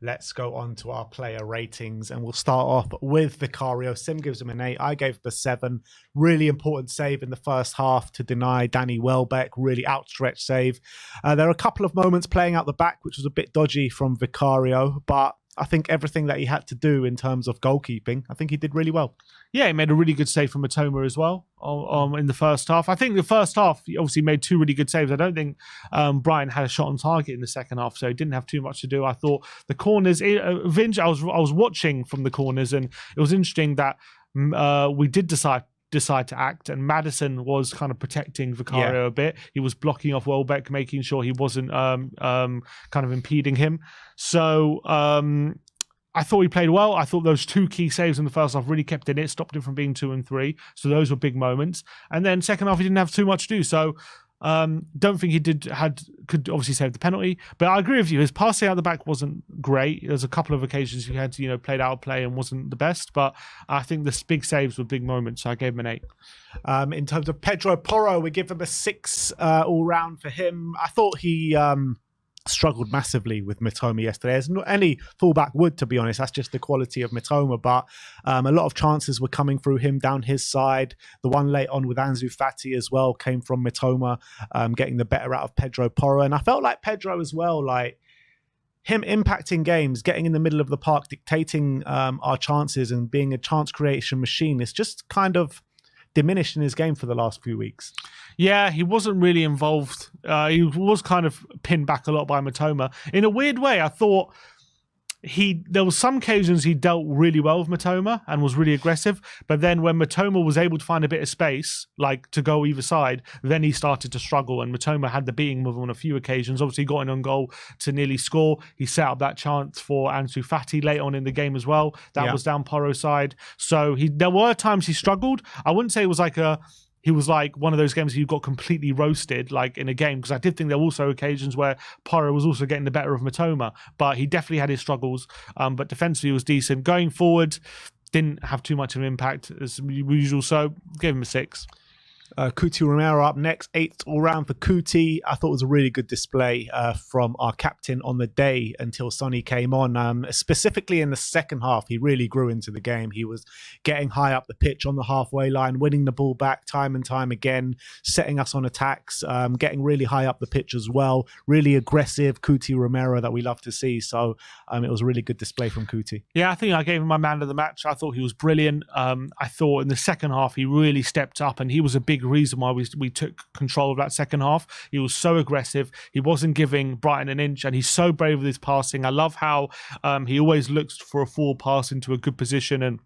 let's go on to our player ratings, and we'll start off with Vicario. Sim gives him an 8. I gave him a 7. Really important save in the first half to deny Danny Welbeck. Really outstretched save. There are a couple of moments playing out the back, which was a bit dodgy from Vicario, but I think everything that he had to do in terms of goalkeeping, I think he did really well. Yeah, he made a really good save from Matoma as well in the first half. I think the first half, he obviously made 2 really good saves. I don't think Brighton had a shot on target in the second half, so he didn't have too much to do. I thought the corners, Vinge, I was watching from the corners, and it was interesting that we did decide to act, and Maddison was kind of protecting Vicario a bit. He was blocking off Welbeck, making sure he wasn't kind of impeding him. So I thought he played well. I thought those 2 key saves in the first half really kept in it, stopped him from being 2 and 3. So those were big moments. And then second half, he didn't have too much to do. So don't think he could obviously save the penalty. But I agree with you. His passing out the back wasn't great. There's a couple of occasions he had, played out of play and wasn't the best. But I think the big saves were big moments. So I gave him an 8. In terms of Pedro Porro, we give him a 6 all round for him. I thought he struggled massively with Mitoma yesterday, as not any fullback would, to be honest. That's just the quality of Mitoma, but a lot of chances were coming through him down his side. The one late on with Ansu Fati as well came from Mitoma, getting the better out of Pedro Porro. And I felt like Pedro as well, like him impacting games, getting in the middle of the park, dictating our chances and being a chance creation machine. It's just kind of diminished in his game for the last few weeks. Yeah, he wasn't really involved. He was kind of pinned back a lot by Mitoma. In a weird way, I thought there was some occasions he dealt really well with Mitoma and was really aggressive, but then when Mitoma was able to find a bit of space, like to go either side, then he started to struggle, and Mitoma had the beating of him on a few occasions. Obviously, he got in on goal to nearly score. He set up that chance for Ansu Fati late on in the game as well. That was down Porro's side. So there were times he struggled. I wouldn't say it was he was like one of those games you got completely roasted, like in a game, because I did think there were also occasions where Porro was also getting the better of Mitoma, but he definitely had his struggles. But defensively, he was decent. Going forward, didn't have too much of an impact as usual, so gave him a 6. Cuti Romero up next, 8th all round for Cuti. I thought it was a really good display from our captain on the day until Sonny came on. Specifically in the second half, he really grew into the game. He was getting high up the pitch on the halfway line, winning the ball back time and time again, setting us on attacks, getting really high up the pitch as well. Really aggressive Cuti Romero that we love to see. So it was a really good display from Cuti. Yeah, I think I gave him my man of the match. I thought he was brilliant. I thought in the second half, he really stepped up, and he was a big reason why we took control of that second half. He was so aggressive. He wasn't giving Brighton an inch, and he's so brave with his passing. I love how he always looks for a forward pass into a good position, and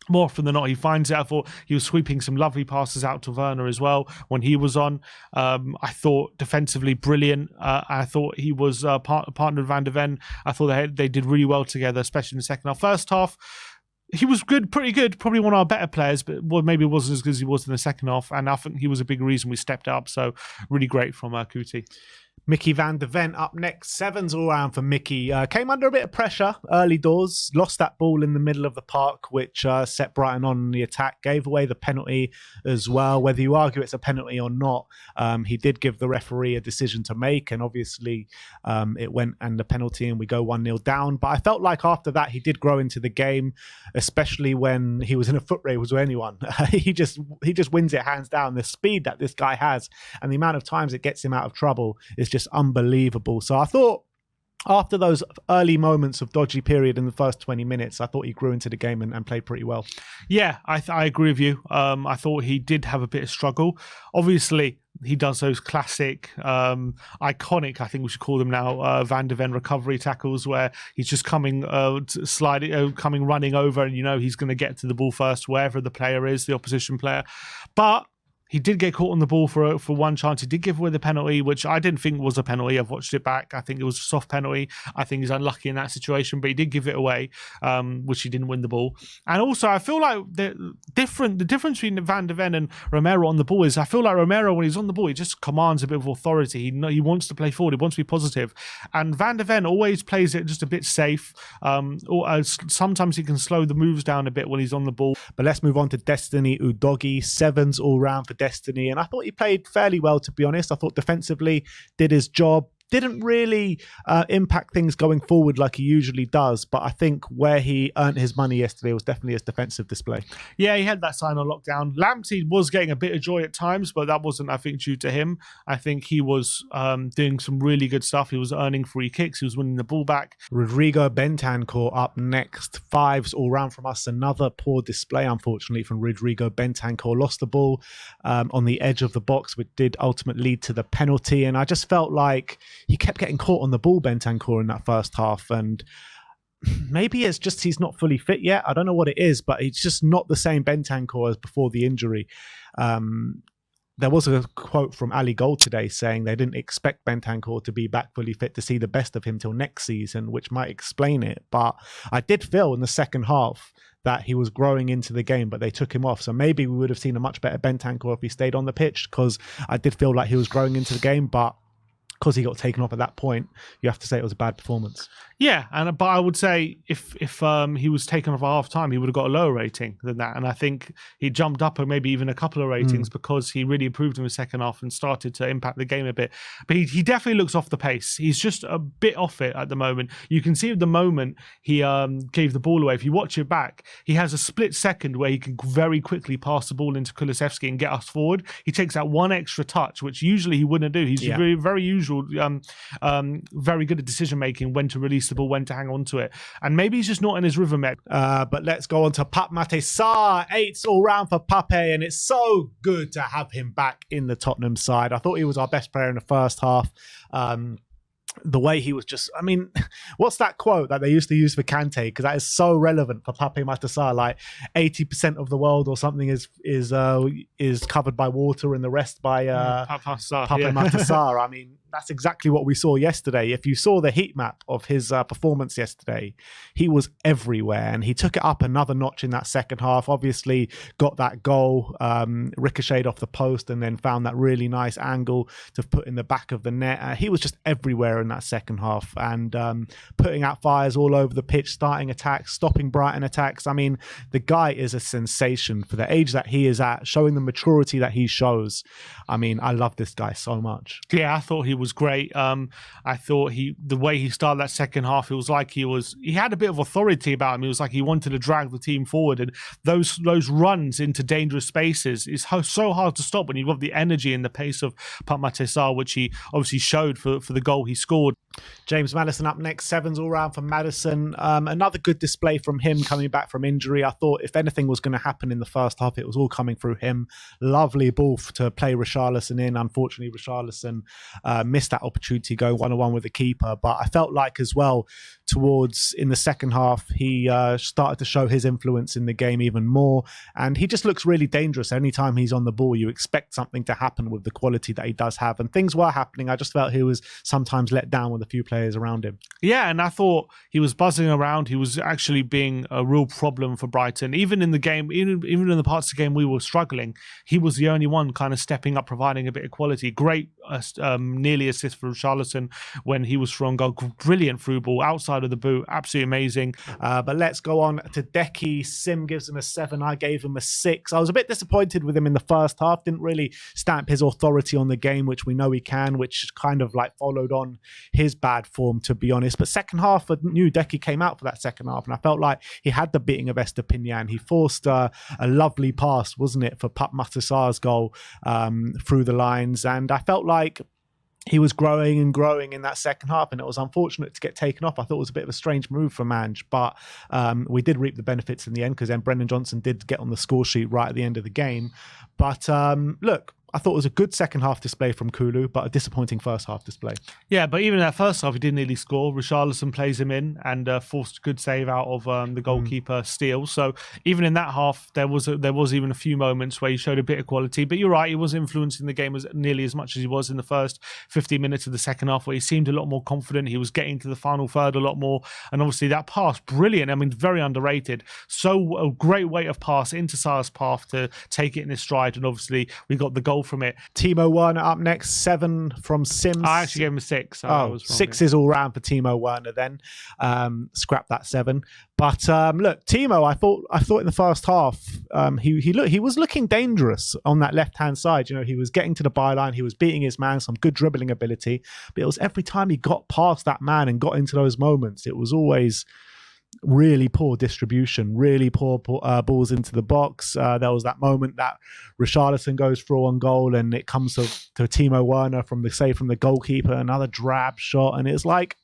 more often than not, he finds it. I thought he was sweeping some lovely passes out to Werner as well when he was on. I thought defensively brilliant. I thought he was partnered with Van de Ven. I thought they did really well together, especially in the second half. First half, he was good, pretty good, probably one of our better players, but maybe it wasn't as good as he was in the second half. And I think he was a big reason we stepped up. So really great from Cuti. Mickey Van de Ven up next. 7's all round for Mickey. Came under a bit of pressure early doors. Lost that ball in the middle of the park, which set Brighton on the attack. Gave away the penalty as well. Whether you argue it's a penalty or not, he did give the referee a decision to make. And obviously it went and the penalty and we go 1-0 down. But I felt like after that, he did grow into the game, especially when he was in a foot race with anyone. he just wins it hands down. The speed that this guy has and the amount of times it gets him out of trouble is just unbelievable. So I thought after those early moments of dodgy period in the first 20 minutes, I thought he grew into the game and played pretty well. Yeah, I agree with you. I thought he did have a bit of struggle. Obviously, he does those classic, iconic, I think we should call them now, Van de Ven recovery tackles where he's just coming, running over, and he's going to get to the ball first, wherever the player is, the opposition player. But he did get caught on the ball for one chance. He did give away the penalty, which I didn't think was a penalty. I've watched it back. I think it was a soft penalty. I think he's unlucky in that situation, but he did give it away, which he didn't win the ball. And also, I feel like the difference between Van de Ven and Romero on the ball is I feel like Romero, when he's on the ball, he just commands a bit of authority. He wants to play forward. He wants to be positive. And Van de Ven always plays it just a bit safe. Sometimes he can slow the moves down a bit when he's on the ball. But let's move on to Destiny Udogie. 7's all round for Destiny, and I thought he played fairly well, to be honest. I thought defensively did his job, didn't really impact things going forward like he usually does. But I think where he earned his money yesterday was definitely his defensive display. Yeah, he had that sign on lockdown. Lamptey was getting a bit of joy at times, but that wasn't, I think, due to him. I think he was doing some really good stuff. He was earning free kicks. He was winning the ball back. Rodrigo Bentancur up next. 5s all round from us. Another poor display, unfortunately, from Rodrigo Bentancur. Lost the ball on the edge of the box, which did ultimately lead to the penalty. And I just felt like he kept getting caught on the ball, Bentancur, in that first half. And maybe it's just he's not fully fit yet. I don't know what it is, but it's just not the same Bentancur as before the injury. There was a quote from Ali Gold today saying they didn't expect Bentancur to be back fully fit to see the best of him till next season, which might explain it. But I did feel in the second half that he was growing into the game, but they took him off. So maybe we would have seen a much better Bentancur if he stayed on the pitch, because I did feel like he was growing into the game, but because he got taken off at that point, you have to say it was a bad performance. Yeah, but I would say if he was taken off at half time, he would have got a lower rating than that. And I think he jumped up maybe even a couple of ratings because he really improved in the second half and started to impact the game a bit. But he definitely looks off the pace. He's just a bit off it at the moment. You can see at the moment he gave the ball away. If you watch it back, he has a split second where he can very quickly pass the ball into Kulusevski and get us forward. He takes that one extra touch, which usually he wouldn't do. He's very usual, very good at decision making, when to release the ball, when to hang on to it, and maybe he's just not in his rhythm yet. But let's go on to Pape Matar Sarr. 8s all round for Pape, and it's so good to have him back in the Tottenham side. I thought he was our best player in the first half. The way he was just, I mean, what's that quote that they used to use for Kante? Because that is so relevant for Pape Matar Sarr. Like 80% of the world or something is covered by water, and the rest by Pape Matar Sarr. I mean, that's exactly what we saw yesterday. If you saw the heat map of his performance yesterday, he was everywhere, and he took it up another notch in that second half. Obviously got that goal, ricocheted off the post, and then found that really nice angle to put in the back of the net. He was just everywhere in that second half, and putting out fires all over the pitch, starting attacks, stopping Brighton attacks. I mean, the guy is a sensation for the age that he is at, showing the maturity that he shows. I mean, I love this guy so much. Yeah, I thought he was great. I thought the way he started that second half, it was like he had a bit of authority about him. It was like he wanted to drag the team forward, and those runs into dangerous spaces is so hard to stop when you've got the energy and the pace of Pape Matar Sarr, which he obviously showed for the goal he scored. James Maddison up next. 7s all round for Maddison. Another good display from him coming back from injury. I thought if anything was going to happen in the first half, it was all coming through him. Lovely ball to play Richarlison in. Unfortunately, Richarlison missed that opportunity going 1-on-1 with the keeper. But I felt like as well, towards in the second half, he started to show his influence in the game even more. And he just looks really dangerous. Anytime he's on the ball, you expect something to happen with the quality that he does have. And things were happening. I just felt he was sometimes let down with a few players around him. Yeah, and I thought he was buzzing around. He was actually being a real problem for Brighton. Even in the game, even in the parts of the game we were struggling, he was the only one kind of stepping up, providing a bit of quality. Great nearly assist for Richarlison when he was strong goal. Brilliant through ball outside of the boot. Absolutely amazing. But let's go on to Decky. Sim gives him a 7. I gave him a 6. I was a bit disappointed with him in the first half. Didn't really stamp his authority on the game, which we know he can, which kind of like followed on his bad form, to be honest. But second half, a new Decky came out for that second half, and I felt like he had the beating of Estepinian. He forced a lovely pass, wasn't it, for Pape Matar Sarr's goal through the lines, and I felt like he was growing and growing in that second half, and it was unfortunate to get taken off. I thought it was a bit of a strange move from Ange, but we did reap the benefits in the end, because then Brendan Johnson did get on the score sheet right at the end of the game. But look, I thought it was a good second half display from Kulu, but a disappointing first half display. Yeah, but even in that first half, he didn't nearly score. Richarlison plays him in and forced a good save out of the goalkeeper steal. So even in that half, there was even a few moments where he showed a bit of quality. But you're right, he was influencing the game nearly as much as he was in the first 15 minutes of the second half, where he seemed a lot more confident. He was getting to the final third a lot more. And obviously that pass, brilliant. I mean, very underrated. So a great weight of pass into Sarr's path to take it in his stride. And obviously we got the goal well from it. Timo Werner up next, 7 from Sims. I actually gave him a 6. So I was wrong 6 is all round for Timo Werner then. Scrap that 7. But look, Timo, I thought in the first half, he was looking dangerous on that left-hand side. You know, he was getting to the byline, he was beating his man, some good dribbling ability. But it was every time he got past that man and got into those moments, it was always really poor distribution, really poor balls into the box. There was that moment that Richarlison goes through on goal and it comes to Timo Werner from the goalkeeper, another drab shot. And it's like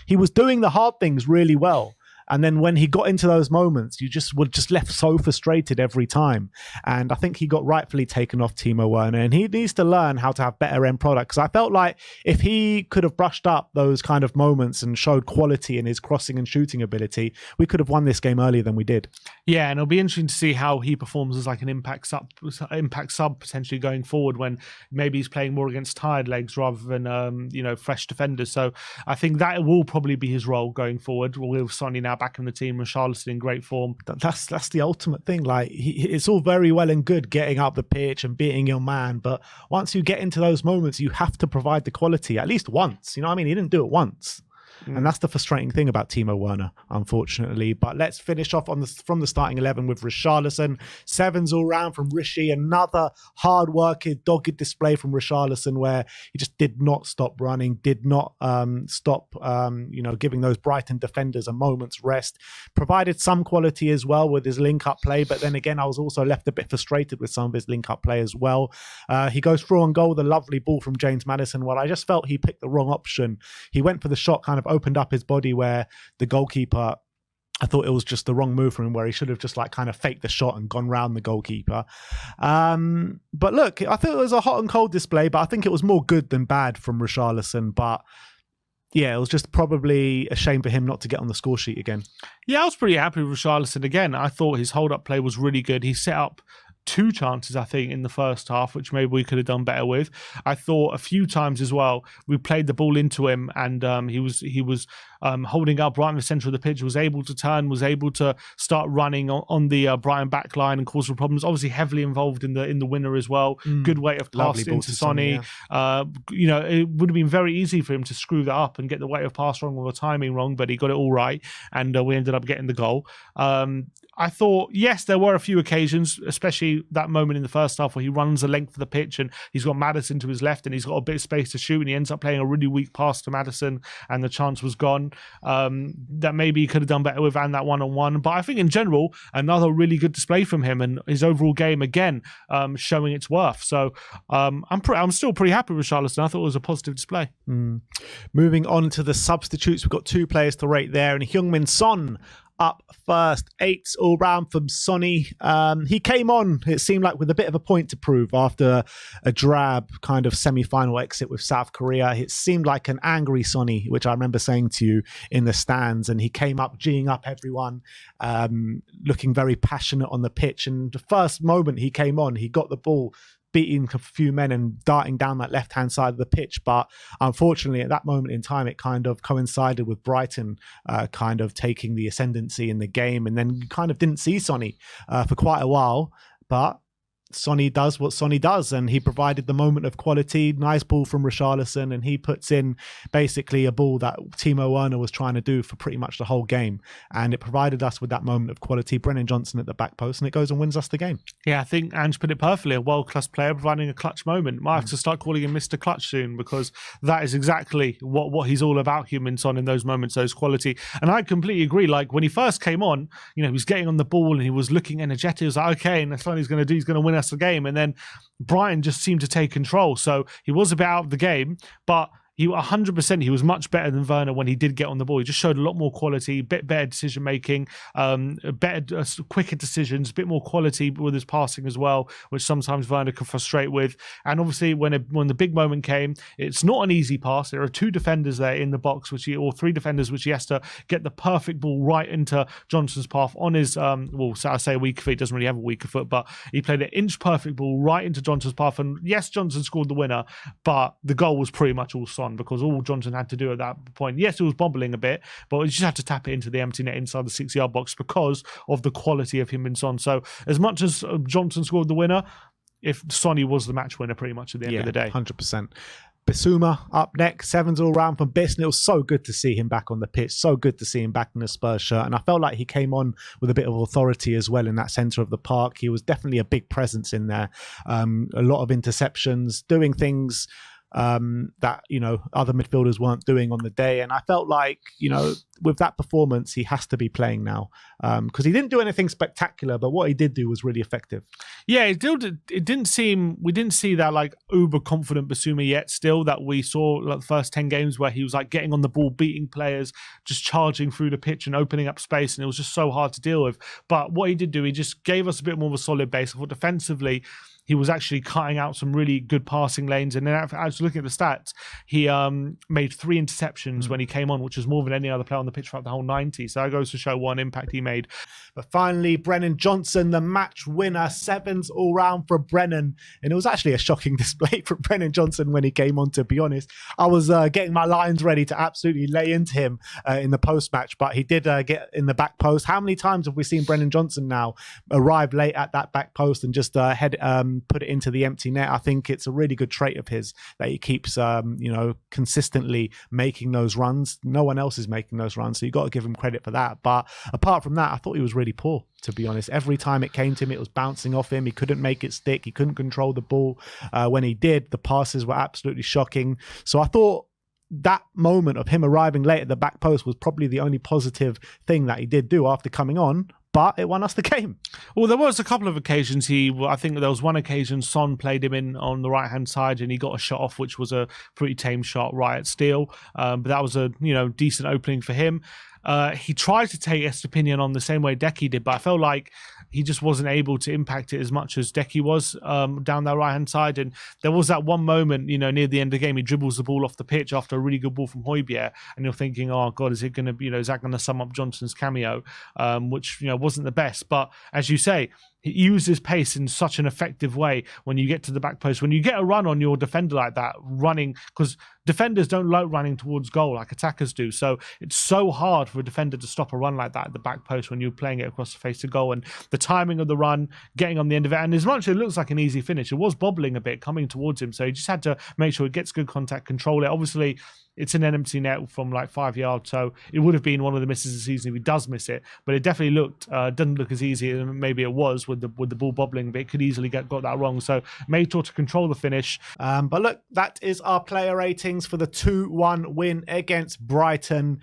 he was doing the hard things really well. And then when he got into those moments, you were left so frustrated every time. And I think he got rightfully taken off, Timo Werner, and he needs to learn how to have better end products. I felt like if he could have brushed up those kind of moments and showed quality in his crossing and shooting ability, we could have won this game earlier than we did. Yeah, and it'll be interesting to see how he performs as like an impact sub potentially going forward, when maybe he's playing more against tired legs rather than fresh defenders. So I think that will probably be his role going forward. With Sonny now back in the team, Richarlison in great form. That's the ultimate thing. Like, it's all very well and good getting up the pitch and beating your man, but once you get into those moments, you have to provide the quality at least once. You know what I mean? He didn't do it once. And that's the frustrating thing about Timo Werner, unfortunately. But let's finish off from the starting 11 with Richarlison. 7s all round from Rishi. Another hard-working, dogged display from Richarlison, where he just did not stop running, did not stop giving those Brighton defenders a moment's rest. Provided some quality as well with his link-up play, but then again, I was also left a bit frustrated with some of his link-up play as well. He goes through on goal, the lovely ball from James Maddison. Well, I just felt he picked the wrong option. He went for the shot, kind of opened up his body, where the goalkeeper, I thought it was just the wrong move from him, where he should have just like kind of faked the shot and gone round the goalkeeper. But look, I thought it was a hot and cold display, but I think it was more good than bad from Richarlison. But yeah, it was just probably a shame for him not to get on the score sheet again. Yeah, I was pretty happy with Richarlison again. I thought his hold-up play was really good. He set up 2 chances, I think, in the first half, which maybe we could have done better with. I thought a few times as well, we played the ball into him, and he was holding up right in the centre of the pitch, was able to turn, was able to start running on the Brighton back line and cause some problems. Obviously heavily involved in the winner as well. Good weight of pass into Sonny. Yeah. It would have been very easy for him to screw that up and get the weight of pass wrong or the timing wrong, but he got it all right, and we ended up getting the goal. I thought, yes, there were a few occasions, especially that moment in the first half where he runs the length of the pitch and he's got Maddison to his left and he's got a bit of space to shoot, and he ends up playing a really weak pass to Maddison and the chance was gone. That maybe he could have done better with, and that one-on-one. But I think in general, another really good display from him, and his overall game again showing its worth. So I'm still pretty happy with Richarlison. I thought it was a positive display. Moving on to the substitutes, we've got 2 players to rate there, and Heung-min Son up first. 8 all round from Sonny. He came on, it seemed like, with a bit of a point to prove after a drab kind of semi-final exit with South Korea. It seemed like an angry Sonny, which I remember saying to you in the stands, and he came up geeing up everyone, looking very passionate on the pitch. And the first moment he came on, he got the ball, beating a few men and darting down that left-hand side of the pitch. But unfortunately, at that moment in time, it kind of coincided with Brighton kind of taking the ascendancy in the game. And then you kind of didn't see Sonny for quite a while. But Sonny does what Sonny does, and he provided the moment of quality. Nice ball from Richarlison, and he puts in basically a ball that Timo Werner was trying to do for pretty much the whole game, and it provided us with that moment of quality. Brennan Johnson at the back post, and it goes and wins us the game. Yeah, I think Ange put it perfectly. A world-class player providing a clutch moment. Might have to start calling him Mr. Clutch soon, because that is exactly what he's all about, Heung-min Son, in those moments, those quality. And I completely agree. Like, when he first came on, he was getting on the ball and he was looking energetic. He was like, okay, and that's what he's going to do. He's going to win us the game. And then Brighton just seemed to take control. So he was a bit out of the game, but he 100%, he was much better than Werner when he did get on the ball. He just showed a lot more quality, bit better decision making, quicker decisions, a bit more quality with his passing as well, which sometimes Werner can frustrate with. And obviously, when the big moment came, it's not an easy pass. There are 2 defenders there in the box, or 3 defenders, which he has to get the perfect ball right into Johnson's path on his, I say a weaker foot. He doesn't really have a weaker foot, but he played an inch perfect ball right into Johnson's path. And yes, Johnson scored the winner, but the goal was pretty much all Son, because all Johnson had to do at that point, yes, it was bobbling a bit, but he just had to tap it into the empty net inside the 6-yard box because of the quality of Heung-min Son. So as much as Johnson scored the winner, Sonny was the match winner pretty much at the end of the day. 100%. Bissouma up next, 7s all round from Biss, and it was so good to see him back on the pitch, so good to see him back in the Spurs shirt, and I felt like he came on with a bit of authority as well in that centre of the park. He was definitely a big presence in there, a lot of interceptions, doing things that, you know, other midfielders weren't doing on the day. And I felt like, you know, with that performance, he has to be playing now, because he didn't do anything spectacular, but what he did do was really effective. Yeah, it didn't seem, we didn't see that like uber confident Bissouma yet still that we saw like the first 10 games where he was like getting on the ball, beating players, just charging through the pitch and opening up space, and it was just so hard to deal with. But what he did do, he just gave us a bit more of a solid base. I thought defensively, he was actually cutting out some really good passing lanes. And then I was looking at the stats, he made 3 interceptions when he came on, which was more than any other player on the pitch throughout the whole 90. So that goes to show what an impact he made. But finally, Brennan Johnson, the match winner, 7s all round for Brennan. And it was actually a shocking display for Brennan Johnson when he came on, to be honest. I was getting my lines ready to absolutely lay into him in the post-match, but he did get in the back post. How many times have we seen Brennan Johnson now arrive late at that back post and just put it into the empty net? I think it's a really good trait of his that he keeps, you know, consistently making those runs. No one else is making those runs, so you got to give him credit for that. But apart from that, I thought he was really poor, to be honest. Every time it came to him, it was bouncing off him. He couldn't make it stick. He couldn't control the ball. When he did, the passes were absolutely shocking. So I thought that moment of him arriving late at the back post was probably the only positive thing that he did do after coming on. But it won us the game. Well, there was a couple of occasions I think there was one occasion Son played him in on the right-hand side and he got a shot off, which was a pretty tame shot right at Steele. But that was a, you know, decent opening for him. He tried to take Estepinian on the same way Decky did, but I felt like he just wasn't able to impact it as much as Decky was down that right-hand side. And there was that one moment, you know, near the end of the game, he dribbles the ball off the pitch after a really good ball from Højbjerg, and you're thinking, oh God, is it going to, you know, is that going to sum up Johnson's cameo? Which, you know, wasn't the best. But as you say, he uses pace in such an effective way when you get to the back post. When you get a run on your defender like that, running, because defenders don't like running towards goal like attackers do. So it's so hard for a defender to stop a run like that at the back post when you're playing it across the face of goal. And the timing of the run, getting on the end of it, and as much as it looks like an easy finish, it was bobbling a bit coming towards him. So he just had to make sure it gets good contact, control it. Obviously, it's an empty net from like 5 yards, so it would have been one of the misses of the season if he does miss it. But it definitely doesn't look as easy as maybe it was with the ball bobbling, but it could easily got that wrong. So made sure to control the finish. But look, that is our player ratings for the 2-1 win against Brighton.